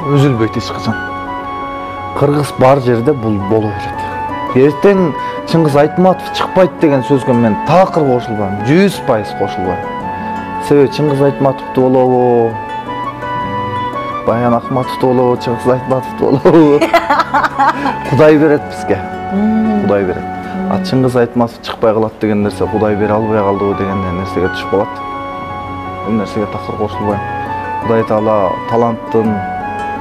Üzülбөйт эч качан. Кыргыз бар жерде бул боло берет. Эртең Чыңгыз Айтматов чыкпайт деген сөзгө мен такыр кошулбайм, 100% кошулбайм. Себеби Чыңгыз Айтматовду болобу, Баян Ахматовду болобу, Чыңгыз Айтматовду болобу. Кудай берет бизге. Кудай берет. А Чыңгыз Айтматов чыкпай калат деген нерсе Кудай бере албай калдыбы деген нерсеге түшүп калат. Бул нерсеге такыр кошулбайм. Кудай Таала таланттын,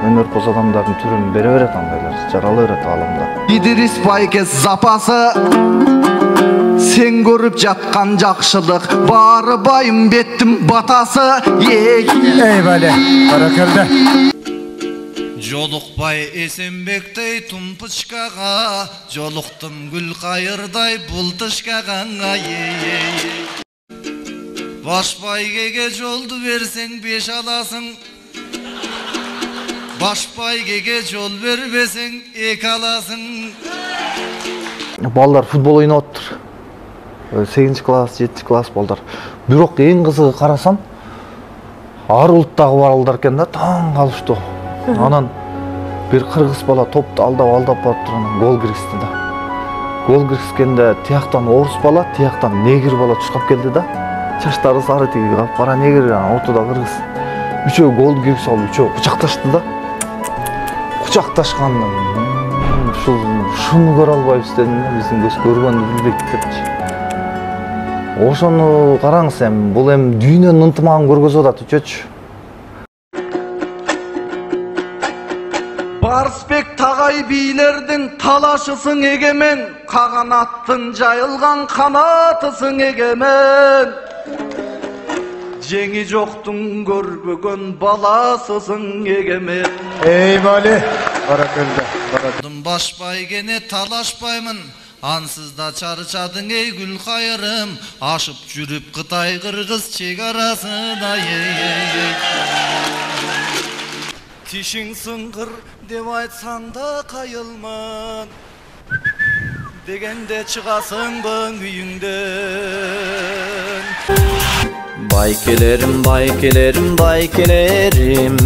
өнөрпоз адамдардын түрүн бере берет, андайлар жарала берет ааламда. İdris Baykes запасы сен көрүп жаткан жакшылык бары байым беттим батасы. Ey bale, баракалда. Жолукпай Эсенбектей тумпычкага, жолуктум гүл кайырдай бултышкага. Баш байгеге жолду берсең беш аласың, баш байгеге жол бербесең эки аласың. Балдар футбол ойнап отур. 8-класс, 7-класс балдар. Бирок эң кызыгы карасам, ар улуттагы балдар экен да, таң калыштуу. Анан bir кыргыз бала топту алдап барып турган гол киргизди да. Гол киргизгенде тияктан орус бала, тияктан негр бала чуркап келди да. Чачтары сары тиги кара негр, ортодо кыргыз. Үчөө гол киргизе алып, үчөө кучакташты да. Кучакташканда шуну көрө албайбыз дедим да, биздин көз көргөндү билбейт депчи. Ошону караңыз эми, бул эми дүйнөнүн ынтымагын көргөзүп атат, үчөчү. Барысбек Тагай бийлердин талашысың эгемен, каганаттын жайылган канатысың эгемен. Жеңи жоктун көрбөгөн баласысың эгемен. Ey bale, баракалда. Баш байгене талашпаймын, ансыз да чарчадың эй гүл кайрым, ашып жүрүп Кытай Кыргыз чек арасына. Тишиң сыңгыр деп айтсаң да кайылман, дегенде чыгасың бың үйүңдөн. Байкелерим, байкелерим, байкелерим,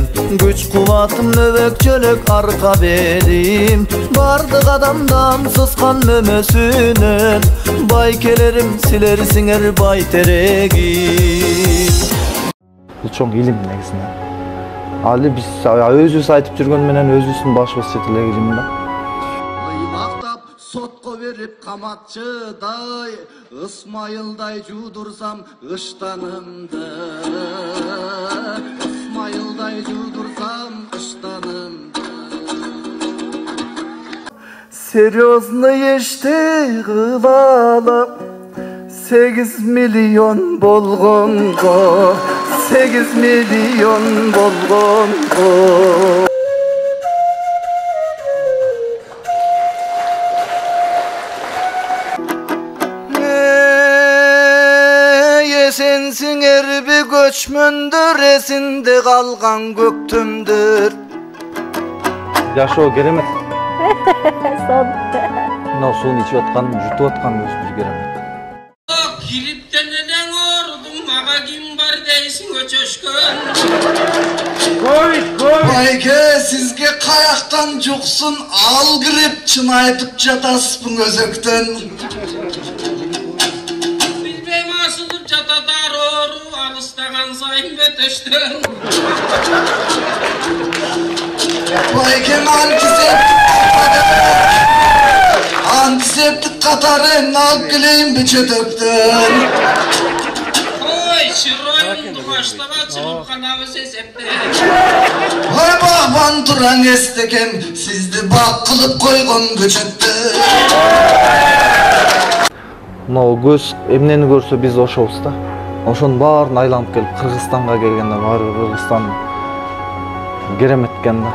güç кубатым нөбөкчөлөк арка берим, бардык адамдан сыскан мөмөсүнөн, байкелерим силерсиңер байтерегим. Бул чоң илим негизинен. Али биз өзүбүз айтып жүргөн менен өзүбүздүн башыбыз чет эле илим да. Ыйлактап сотко берип каматчыдай, Ысмайылдай жуудурсам ыштанымды. Ысмайылдай жуудурсам ыштанымды. Серьезный ешти кылалым, 8 milyon болгонго, 8 milyon болгонго. Sensin erbi göçmündür, esinde kalgan göktümdür. Жашоо керемет. Сон. Мына сууну ичип аткан, жутуп аткан өзүбүз керемет. Кириптенен ордум, мага ким бар дейсиң өчөшкөн. Байке, сизге каяктан жуксун, ал кирип чын айтып жатасызбын өзөктөн. Билбейм асылып жататар ору, алыстаган сайын бөтөштөн. Байкем антисептик катарын алып келейин чөтөктөн. Ой, чыроюңду баштаба чыгып канабыз эсепте. Ой, бабан тураң эстекем, сизди бак кылып койгон көчөттө. Мына көз эмнени көрсө биз ошобуз да. Ошонун баарын айланып келип Кыргызстанга келгенде баары Кыргызстан керемет экен да.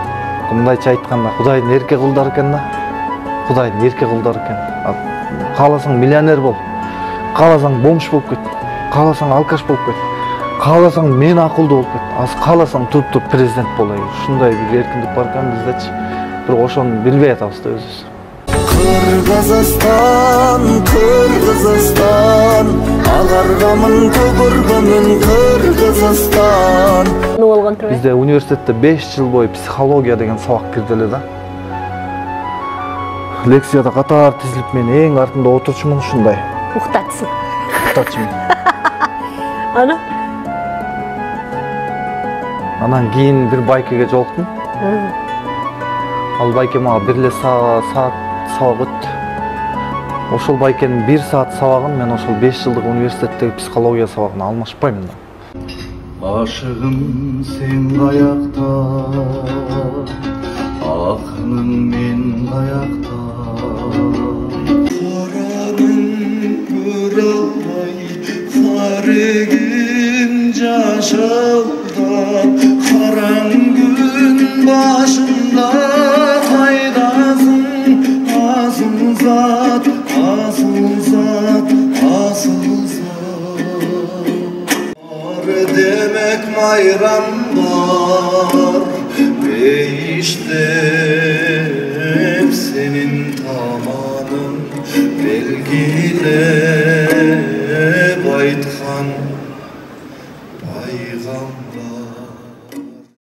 Мындайча айтканда Кудайдын эрке кулдары экен да. Кудайдын эрке кулдары экен. Кааласаң миллионер бол, кааласаң бомж болуп кет, кааласаң алкаш болуп кет, кааласаң мен акылдуу болуп кет, кааласаң туруп президент болоюн. Ушундай бир эркиндик бар экен биздечи. Бирок ошону билбей атабыз да өзүбүз. Kırgızistan, Kırgızistan, ağargamın köpürgümün Kırgızistan. Ne olgan turбай? Bizde университетте 5 жыл бою психология деген сабак кирди эле да. Лекцияда катар тизилип мен эң артында отурчумун ушундай. Уктатсың. Уктатчумун. Ана? Анан кийин бир байкеге жолуктум. Ал байке мага 1 саат сабак өттү. Ошол байкенин 1 саат сабагын мен ошол 5 жылдык университеттеги психология сабагына алмашпайм да. Ашыгым сен каякта, акының мен каякта. Карадың көрө албай, карегим жашылда, караң күн башында кайдасың, асыл зат, асыл зат, асыл зат. Demek mayram var Beyişte senin tamanın Belgilep aytkan Paygambar